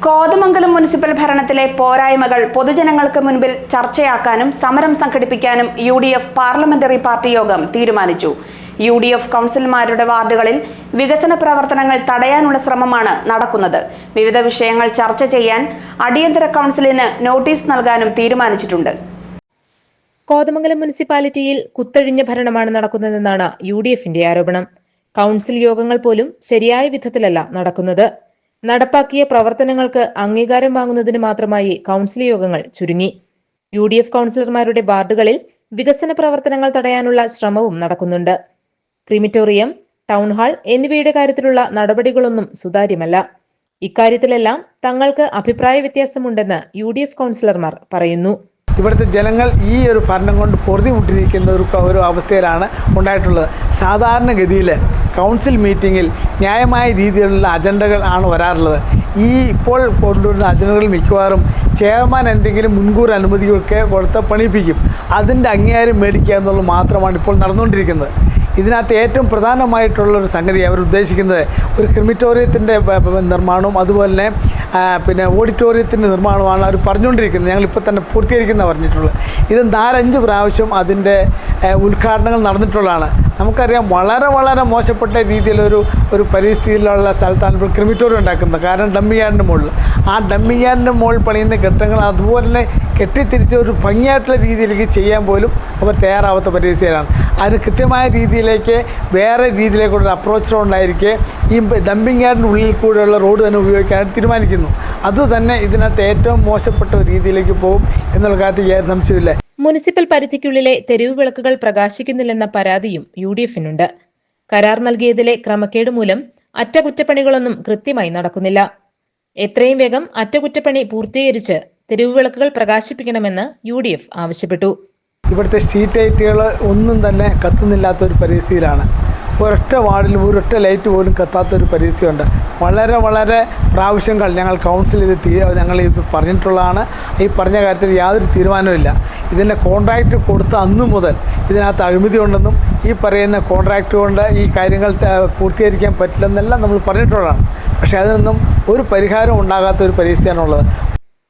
Kothamangalam municipal ഭരണത്തിലെ പോരായ്മകൾ പൊതുജനങ്ങൾക്ക് മുൻപിൽ ചർച്ചയാക്കാനും സമരം സംഘടിപ്പിക്കാനും UDF പാർലമെന്ററി പാർട്ടി യോഗം തീരുമാനിച്ചു. UDF കൗൺസിലർമാരുടെ വാർഡുകളിൽ വികസന പ്രവർത്തനങ്ങൾ തടയാനുള്ള ശ്രമമാണ് നടക്കുന്നത്. വിവിധ വിഷയങ്ങൾ ചർച്ച ചെയ്യാൻ അടിയന്തര കൗൺസിലിന് നോട്ടീസ് നൽകാനും തീരുമാനിച്ചിട്ടുണ്ട്. കോതമംഗലം മുനിസിപ്പാലിറ്റിയിൽ കുത്തഴിഞ്ഞ ഭരണമാണ് നടക്കുന്നതെന്നാണ് UDFന്റെ ആരോപണം. കൗൺസിൽ യോഗങ്ങൾ പോലും ശരിയായ വിധത്തിലല്ല നടക്കുന്നത്. നടപ്പാക്കിയ പ്രവർത്തനങ്ങൾക്ക് അംഗീകാരം വാങ്ങുന്നതിന് മാത്രമായി കൗൺസിൽ യോഗങ്ങൾ ചുരുങ്ങി. UDF കൗൺസിലർമാരുടെ വാർഡുകളിൽ വികസന പ്രവർത്തനങ്ങൾ തടയാനുള്ള ശ്രമവും നടക്കുന്നുണ്ട്. ക്രിമിറ്റോറിയം, ടൗൺ ഹാൾ എന്നിവയുടെ കാര്യത്തിലുള്ള നടപടികളൊന്നും സുതാര്യമല്ല. ഇക്കാര്യത്തിലെല്ലാം തങ്ങൾക്ക് അഭിപ്രായ വ്യത്യാസമുണ്ടെന്ന് UDF കൗൺസിലർമാർ പറയുന്നു. ഇവിടുത്തെ ജനങ്ങൾ ഈ ഒരു ഭരണം കൊണ്ട് പൊറുതിമുട്ടിരിക്കുന്ന ഒരു അവസ്ഥയിലാണ് ഉണ്ടായിട്ടുള്ളത്. സാധാരണഗതിയിൽ കൗൺസിൽ മീറ്റിങ്ങിൽ ന്യായമായ രീതിയിലുള്ള അജണ്ടകൾ ആണ് വരാറുള്ളത്. ഇപ്പോൾ കൊണ്ടുവരുന്ന അജണ്ടകൾ മിക്കവാറും ചെയർമാൻ എന്തെങ്കിലും മുൻകൂർ അനുമതിയൊക്കെ കൊടുത്ത് പണിയിപ്പിക്കും. അതിൻ്റെ അംഗീകാരം മേടിക്കുക എന്നുള്ളത് മാത്രമാണ് ഇപ്പോൾ നടന്നുകൊണ്ടിരിക്കുന്നത്. ഇതിനകത്ത് ഏറ്റവും പ്രധാനമായിട്ടുള്ളൊരു സംഗതി അവർ ഉദ്ദേശിക്കുന്നത് ഒരു ക്രിമിറ്റോറിയത്തിൻ്റെ നിർമ്മാണവും അതുപോലെ തന്നെ ഓഡിറ്റോറിയത്തിൻ്റെ നിർമ്മാണമാണ് അവർ പറഞ്ഞുകൊണ്ടിരിക്കുന്നത്. ഞങ്ങളിപ്പോൾ തന്നെ പൂർത്തീകരിക്കുന്ന പറഞ്ഞിട്ടുള്ളത്. ഇത് 4-5 പ്രാവശ്യം അതിൻ്റെ ഉദ്ഘാടനങ്ങൾ നടന്നിട്ടുള്ളതാണ്. നമുക്കറിയാം വളരെ മോശപ്പെട്ട രീതിയിലൊരു പരിസ്ഥിതിയിലുള്ള സ്ഥലത്താണ് ഇപ്പോൾ ക്രിമിറ്റോറിയം ഉണ്ടാക്കുന്നത്. കാരണം ഡമ്പിങ് യാർഡിൻ്റെ മുകളിൽ ഡമ്പിങ് യാർഡിൻ്റെ മുകളിൽ പണിയുന്ന കെട്ടിടങ്ങൾ അതുപോലെ തന്നെ കെട്ടിത്തിരിച്ച് ഒരു ഭംഗിയായിട്ടുള്ള രീതിയിലേക്ക് ചെയ്യാൻ പോലും അവർ തയ്യാറാവാത്ത പരിസ്ഥിതിയിലാണ്. അതിന് കൃത്യമായ രീതിയിലേക്ക് വേറെ രീതിയിലേക്കുള്ള അപ്രോച്ച് റോഡുണ്ടായിരിക്കെ ഈ ഡമ്പിങ് യാർഡിൻ്റെ ഉള്ളിൽ കൂടെയുള്ള റോഡ് തന്നെ ഉപയോഗിക്കാനായിട്ട് തീരുമാനിക്കുന്നു. അതുതന്നെ ഇതിനകത്ത് ഏറ്റവും മോശപ്പെട്ട ഒരു രീതിയിലേക്ക് പോകും എന്നുള്ള കാര്യത്തിൽ യാതൊരു സംശയമില്ല. മുനിസിപ്പൽ പരിധിക്കുള്ളിലെ തെരുവ് വിളക്കുകൾ പ്രകാശിക്കുന്നില്ലെന്ന പരാതിയും UDFനുണ്ട്. കരാർ നൽകിയതിലെ ക്രമക്കേട് മൂലം അറ്റകുറ്റപ്പണികളൊന്നും കൃത്യമായി നടക്കുന്നില്ല. എത്രയും വേഗം അറ്റകുറ്റപ്പണി പൂർത്തീകരിച്ച് തെരുവ് വിളക്കുകൾ പ്രകാശിപ്പിക്കണമെന്ന് UDF ആവശ്യപ്പെട്ടു. ഇവിടുത്തെ സ്ട്രീറ്റ് ലൈറ്റുകൾ ഒന്നും തന്നെ കത്തുന്നില്ലാത്തൊരു പരിസ്ഥിതിയിലാണ്. ഒരൊറ്റ വാർഡിലും ഒരൊറ്റ ലൈറ്റ് പോലും കത്താത്തൊരു പരിസ്ഥിതിയുണ്ട്. വളരെ പ്രാവശ്യങ്ങൾ ഞങ്ങൾ കൗൺസിൽ ഞങ്ങൾ ഇത് പറഞ്ഞിട്ടുള്ളതാണ്. ഈ പറഞ്ഞ കാര്യത്തിൽ യാതൊരു തീരുമാനവുമില്ല. ഇതിൻ്റെ കോൺട്രാക്റ്റ് കൊടുത്ത അന്നു മുതൽ ഇതിനകത്ത് അഴിമതി ഉണ്ടെന്നും ഈ പറയുന്ന കോൺട്രാക്റ്റ് കൊണ്ട് ഈ കാര്യങ്ങൾ പൂർത്തീകരിക്കാൻ പറ്റില്ലെന്നെല്ലാം നമ്മൾ പറഞ്ഞിട്ടുള്ളതാണ്. പക്ഷേ അതിനൊന്നും ഒരു പരിഹാരം ഉണ്ടാകാത്ത ഒരു പരിസ്ഥിതിയാണുള്ളത്.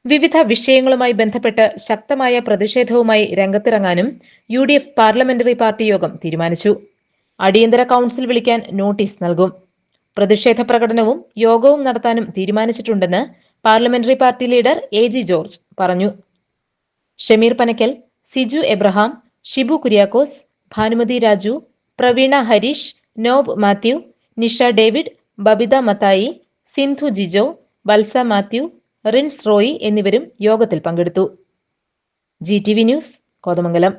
വിവിധ വിഷയങ്ങളുമായി ബന്ധപ്പെട്ട് ശക്തമായ പ്രതിഷേധവുമായി രംഗത്തിറങ്ങാനും UDF പാർലമെന്ററി പാർട്ടി യോഗം തീരുമാനിച്ചു. അടിയന്തര കൗൺസിൽ വിളിക്കാൻ നോട്ടീസ് നൽകും. പ്രതിഷേധ പ്രകടനവും യോഗവും നടത്താനും തീരുമാനിച്ചിട്ടുണ്ടെന്ന് parliamentary party leader AG George പറഞ്ഞു. Shameer Panakkal, Siju Abraham, Shibu Kuriakose, Bhanumathi Raju, Praveena Harish, Nob Mathew, Nisha David, Babitha Mathai, Sindhu Jijo, Valsa Mathew, Rins Roy എന്നിവരും യോഗത്തിൽ പങ്കെടുത്തു. GTV news, Kothamangalam.